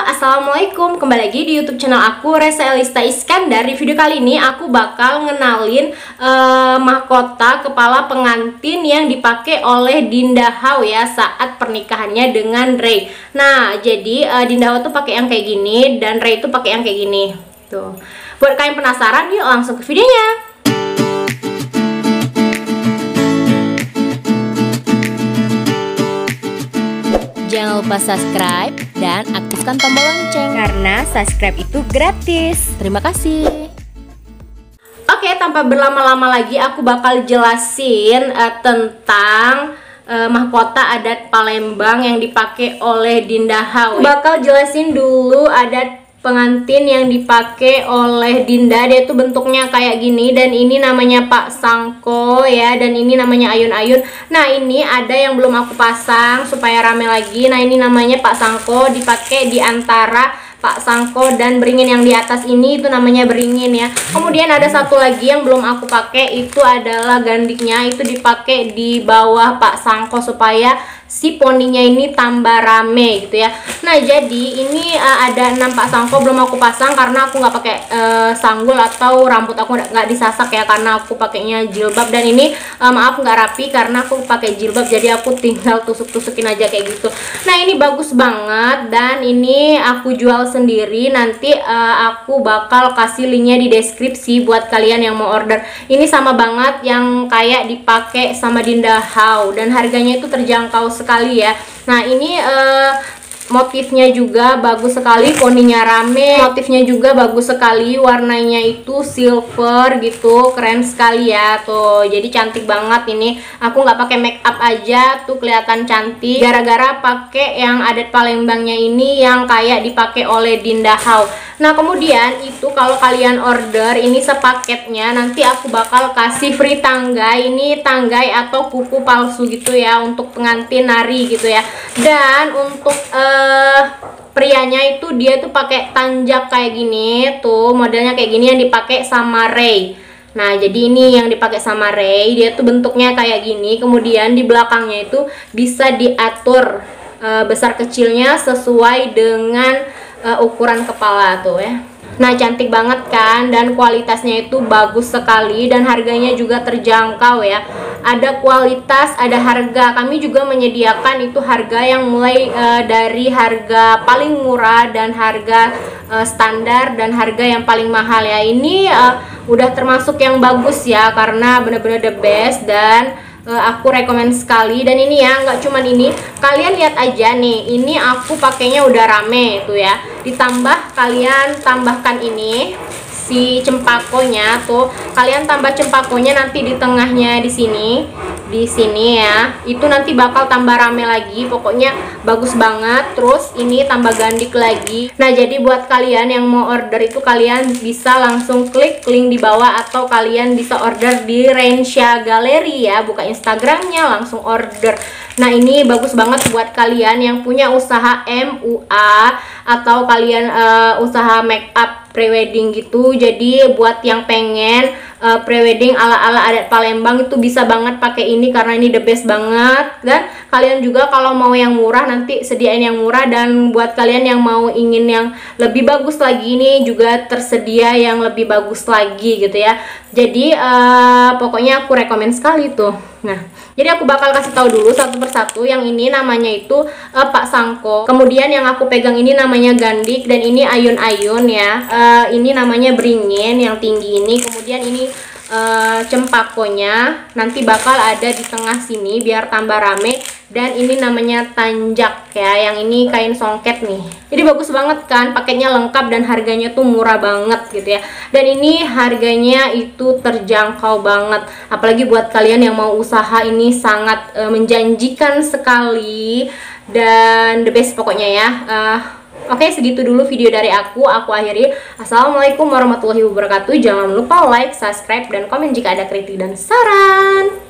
Assalamualaikum, kembali lagi di YouTube channel aku, Resa Elista Iskandar. Di video kali ini aku bakal ngenalin mahkota kepala pengantin yang dipakai oleh Dinda Hao ya saat pernikahannya dengan Ray. Nah, jadi Dinda Hao tuh pakai yang kayak gini dan Ray tuh pakai yang kayak gini. Tuh. Buat kalian penasaran, yuk langsung ke videonya. Jangan lupa subscribe dan aktifkan tombol lonceng karena subscribe itu gratis. Terima kasih. Oke, tanpa berlama-lama lagi aku bakal jelasin tentang mahkota adat Palembang yang dipakai oleh Dinda Hao. Bakal jelasin dulu adat pengantin yang dipakai oleh Dinda. Dia tuh bentuknya kayak gini, dan ini namanya Pak Sangko ya, dan ini namanya ayun-ayun. Nah, ini ada yang belum aku pasang supaya rame lagi. Nah, ini namanya Pak Sangko, dipakai di antara Pak Sangko dan beringin yang di atas ini, itu namanya beringin ya. Kemudian ada satu lagi yang belum aku pakai, itu adalah gandiknya, itu dipakai di bawah Pak Sangko supaya si poninya ini tambah rame gitu ya. Nah, jadi ini ada 6 Pak Sangko belum aku pasang karena aku nggak pakai sanggul atau rambut aku nggak disasak ya, karena aku pakainya jilbab. Dan ini maaf nggak rapi karena aku pakai jilbab, jadi aku tinggal tusuk-tusukin aja kayak gitu. Nah, ini bagus banget dan ini aku jual sendiri. Nanti aku bakal kasih linknya di deskripsi buat kalian yang mau order. Ini sama banget yang kayak dipakai sama Dinda Hao dan harganya itu terjangkau sekali ya. Nah, ini motifnya juga bagus sekali, poninya rame, motifnya juga bagus sekali, warnanya itu silver gitu, keren sekali ya. Tuh, jadi cantik banget ini. Aku nggak pakai make up aja tuh kelihatan cantik gara-gara pakai yang adat Palembangnya ini yang kayak dipakai oleh Dinda Hao. Nah, kemudian itu kalau kalian order ini sepaketnya, nanti aku bakal kasih free tanggai. Ini tanggai atau kuku palsu gitu ya untuk pengantin nari gitu ya. Dan untuk prianya itu dia tuh pakai tanjak kayak gini tuh, modelnya kayak gini yang dipakai sama Ray. Nah, jadi ini yang dipakai sama Ray, dia tuh bentuknya kayak gini. Kemudian di belakangnya itu bisa diatur besar kecilnya sesuai dengan ukuran kepala tuh ya. Nah, cantik banget kan, dan kualitasnya itu bagus sekali dan harganya juga terjangkau ya. Ada kualitas, ada harga. Kami juga menyediakan itu harga yang mulai dari harga paling murah dan harga standar dan harga yang paling mahal ya. Ini udah termasuk yang bagus ya, karena bener-bener the best dan aku rekomend sekali. Dan ini ya, nggak cuman ini, kalian lihat aja nih, ini aku pakainya udah rame tuh ya. Ditambah kalian tambahkan ini si cempakonya tuh, kalian tambah cempakonya nanti di tengahnya di sini ya, itu nanti bakal tambah rame lagi. Pokoknya bagus banget. Terus ini tambah gandik lagi. Nah, jadi buat kalian yang mau order itu kalian bisa langsung klik link di bawah, atau kalian bisa order di Rensha Gallery ya, buka Instagramnya langsung order. Nah, ini bagus banget buat kalian yang punya usaha MUA atau kalian usaha make up prewedding gitu. Jadi buat yang pengen prewedding ala-ala adat Palembang itu bisa banget pakai ini karena ini the best banget. Dan kalian juga kalau mau yang murah nanti sediain yang murah, dan buat kalian yang mau ingin yang lebih bagus lagi ini juga tersedia yang lebih bagus lagi gitu ya. Jadi pokoknya aku rekomend sekali tuh. Nah, jadi aku bakal kasih tahu dulu satu persatu. Yang ini namanya itu Pak Sangko. Kemudian yang aku pegang ini namanya gandik, dan ini ayun-ayun ya. Ini namanya beringin yang tinggi ini. Kemudian ini cempakonya nanti bakal ada di tengah sini biar tambah rame. Dan ini namanya tanjak ya, yang ini kain songket nih. Jadi bagus banget kan, paketnya lengkap dan harganya tuh murah banget gitu ya. Dan ini harganya itu terjangkau banget, apalagi buat kalian yang mau usaha, ini sangat menjanjikan sekali dan the best pokoknya ya. Oke, segitu dulu video dari aku akhiri. Assalamualaikum warahmatullahi wabarakatuh. Jangan lupa like, subscribe, dan komen jika ada kritik dan saran.